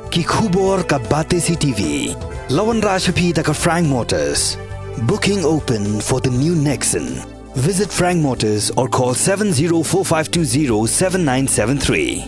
ki khubor ka bate CTV. Lawan Rajaphi ka Frank Motors. Booking open for the new Nexon. Visit Frank Motors or call 7045207973.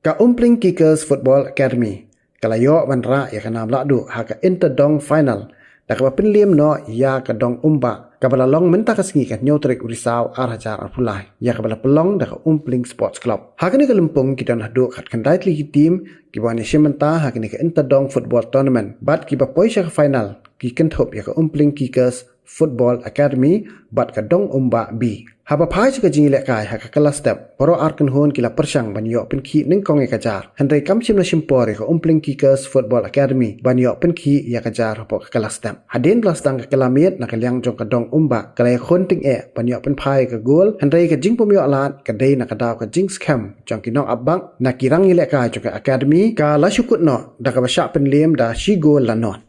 Ka Umpling Kickers Football Academy. Kalayo wanra ya kanam ladu haka interdong final. Dakaba penlim no ya kadong umba. Kabala long menta kasingi kat nyotrik urisau arhajar arpulai. Ya kabala pelong daka Umpling Sports Club. Haka ni kalumpung kita nahdu kat kandait ligi team. Kiba ni shimenta haka ni ka interdong football tournament. Bat kiba poisha ka final. Ki kentop ya ka Umpling Kickers Football Academy. Bat ka dong umba B. Haba pai jika jingi lekai haka kelas step. Poro arkan hon kila persyang banyo penki ningkong ya kajar. Handai kamchim na shimpore ka Umpling Kickers Football Academy. Banyo penki ya kajar hapo ka kelas step. Hadin belastang ka kelamiet na kaliang jong ka dong umba. Kalay khonting banyo penpai ka gol. Handai ka jing pumyo alat. Kadai na kadaw ka jing scam. Jong kinong abang. Na kirang ilekai jong ka academy. Ka lasyukut no. Da ka basyak penlim da shi gol lanot.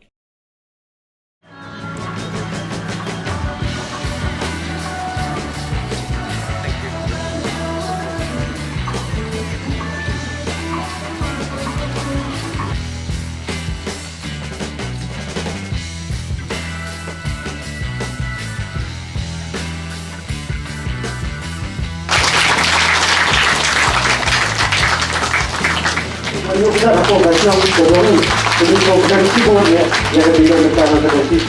Yo kita apa macam itu orang ini program itu boleh ya kita letak dalam sini.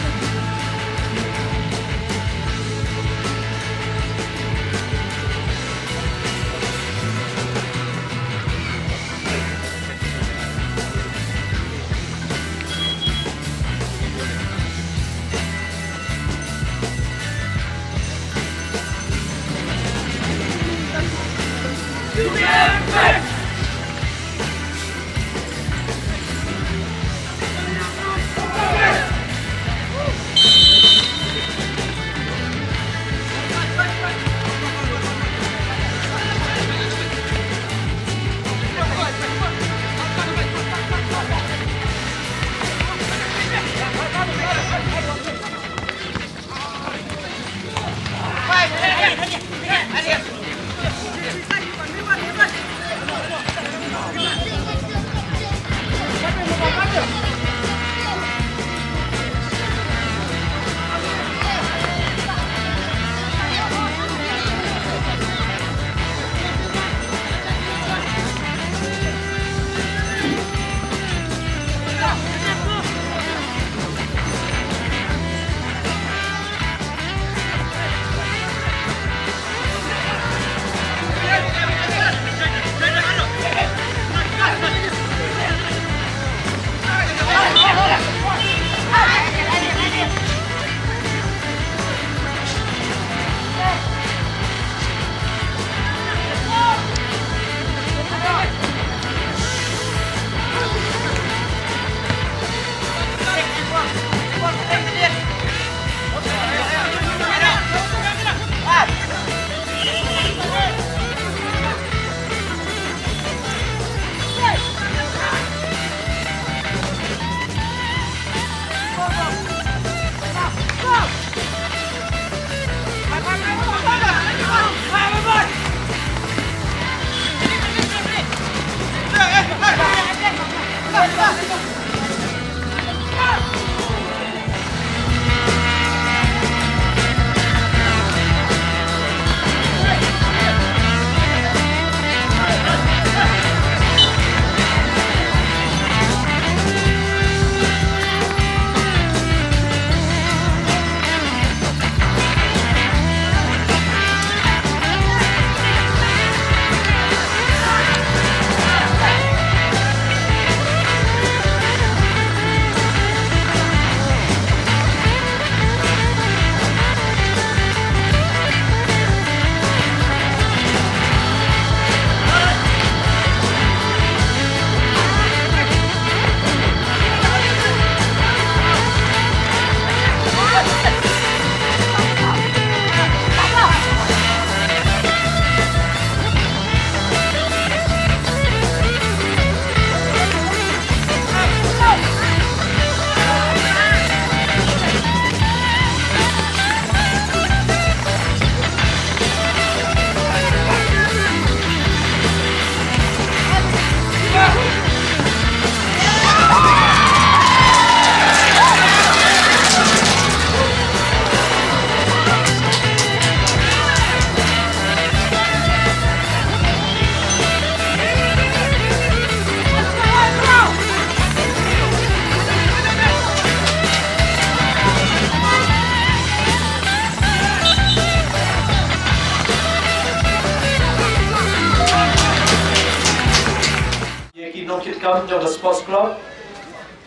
Ye ki nong kit kam jong sports club.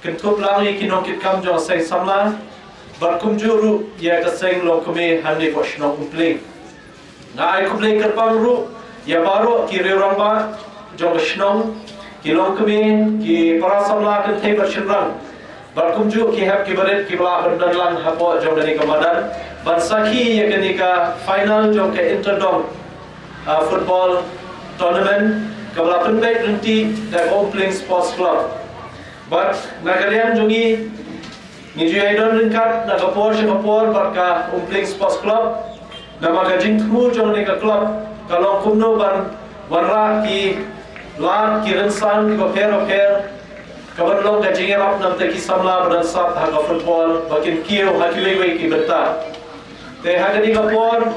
Kentup lang ye ki nong kit kam jong say samla. Barkum juru ye ka seng lo kome hande ko shno umpling. Na ai kumpleng kerpang ru ye baro ki reurang ba jong shno ki long kome ki para samla kan thai bar shinrang. Barkum ju ki hab ki baret ki bala berdan lang hapo jong dari kamadan. Bansaki ye kenika final jong ke interdom football tournament kabla penbaik renti dan Ompling Sports Club. But nagalian jungi ni juaidon ringkat nagapor syakapor barka Ompling Sports Club nama gajing tmu jong ni ka club kalong kumno ban warra ki lat ki rensan ki pair kaban long gajing rap nam te ki samla badan sap ha football bakin kieu hakiwe ki beta te hagani kapor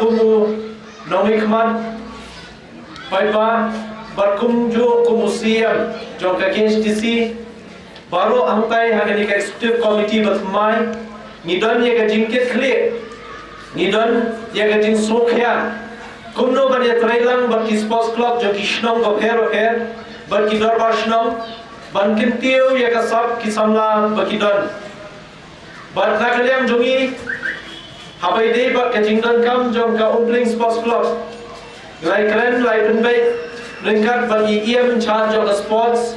kumu nongi khman Paipa barkum jo ko museum jong ka KHTC baro angtai hagani ka executive committee batmai nidon ye ka jingket khle nidon ye ka jing sokhya kumno ban ye trailang bat ki sports club jo ki shnong ko her bat ki darbar shnong ban kintiu ye ka sab ki samla bakidon bat nakaliam jongi habai dei bat ka jingdan kam jong ka Ompling Sports Club Lai keren, lai penbaik ringkat bagi ia charge of the sports.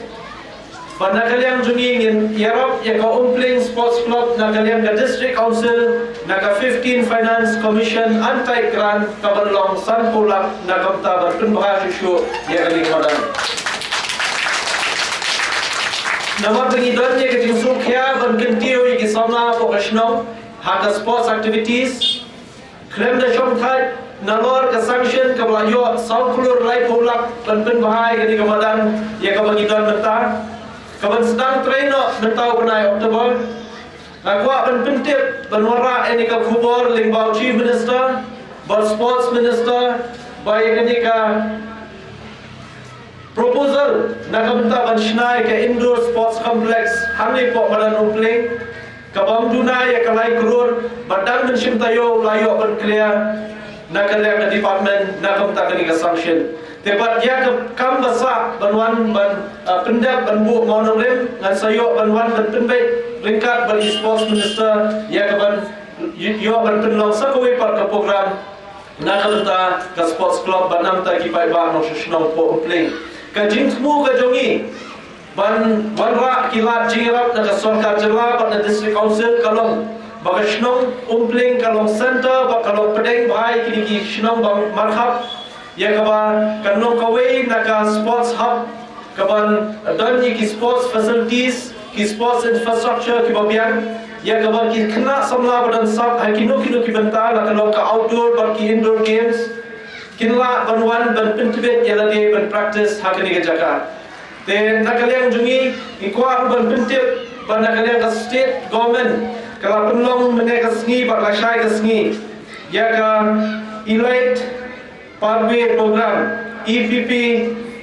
Pada kalian jungi ingin Europe ya ka Ompling Sports Club na kalian ka District Council na ka 15 Finance Commission anti grant kabarlong san pulak na kamta berpenbahas isu ya kali madan. Nama pengidon ya ka jingsukya berkentiu ya kisamna professional haka sports activities. Krem da shom thai nalor ka sanction ka belayo saukulur lai pulak penpen bahai kini kamadan ya ka bagidon menta kaban sedang trainer mentau kenai Oktober akwa penpen tip benwara ini ka khubor lingbau chief minister bal sports minister bai kini ka proposal na ka menta ban shnai ka indoor sports complex hangi po madan Ompling kabam dunai ya kalai krur badang menshim tayo layo ban clear nak kalian ke department nak kamta kini ke sanction tepat dia ke kam basa banwan ban pendap ban bu monong rem ngan sayo banwan ban penbaik ringkat ban sports minister ya ke ban yo ban penlong sakoi par ke program nak kamta ke sports club ban nam ta ki pai ba no shno po Ompling ka jingmu ka jongi ban ra kilat jingrap na ka sarkar jela ban district council kalong baga shnong Ompling kalong center ba kalong pedeng bahai kini ki shnong bang marhab ya kaba kanong kawai naka sports hub kaban dan ki sports facilities ki sports infrastructure ki babian ya kaba ki kena samla badan sab kino ki benta la kalong ka outdoor ba ki indoor games kinla banwan ban pentibet ya lagi ban practice hakani ke jaka te nakaliang jungi ikwa ban pentib ban nakaliang ka state government kalau penlong mereka sengi pak lasai ke sengi ya ka elite pathway program EPP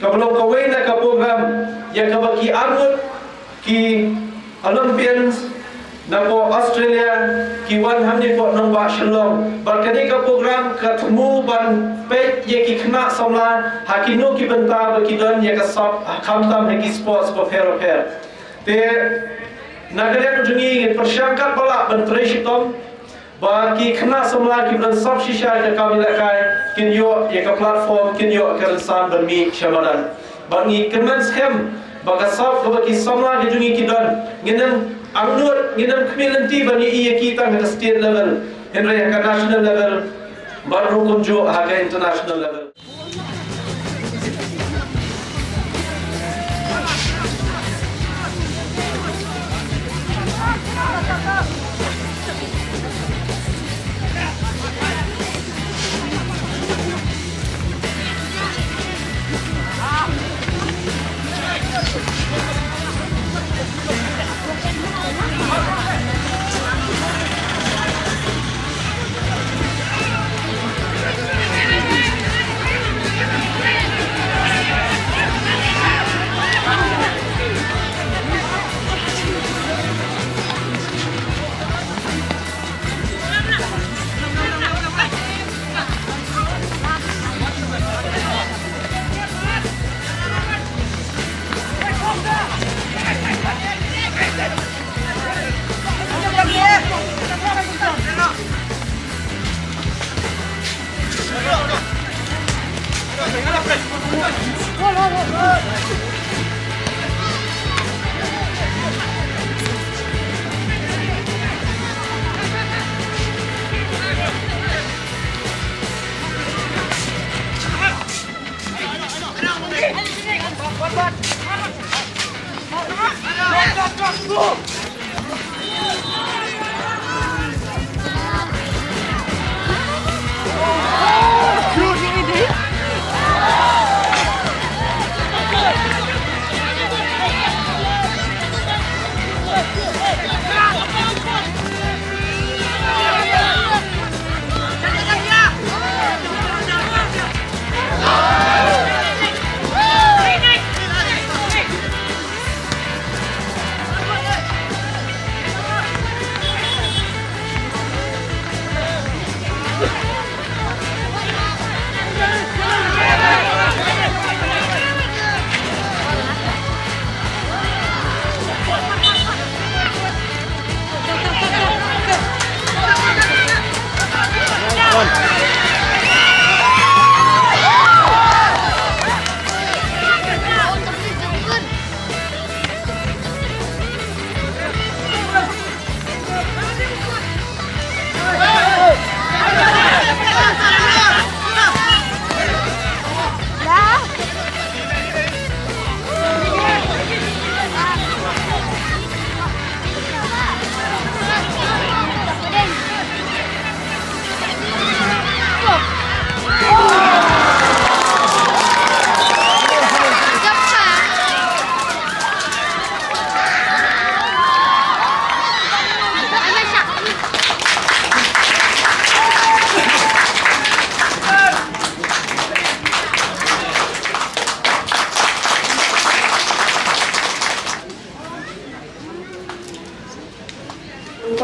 kalau kawai nak ka program ya ka bagi armut ki Olympians na po Australia ki 100 po nong ba shalom barkani ka program katmu ban pet ye ki kena samla hakino ki benta bagi don ya ka sab kamtam haki sports ko fair te Nagarian jungi persyangkat balak benteri shitom bagi kena semula kita sab shisha ke kami lakai kinyo ya ke platform kinyo ke rensan bermi syamadan bagi kemen schem baga sab ke bagi semula ke jungi kidan nginem angnur nginem kemilanti bagi iya kita ke state level henry ke national level baru kunjo ke international level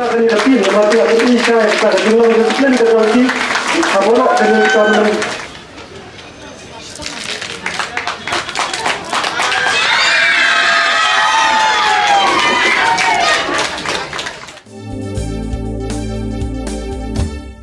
Tapi lepas tu aku ni saya pada dulu dengan disiplin kita lagi. Apa nak dengan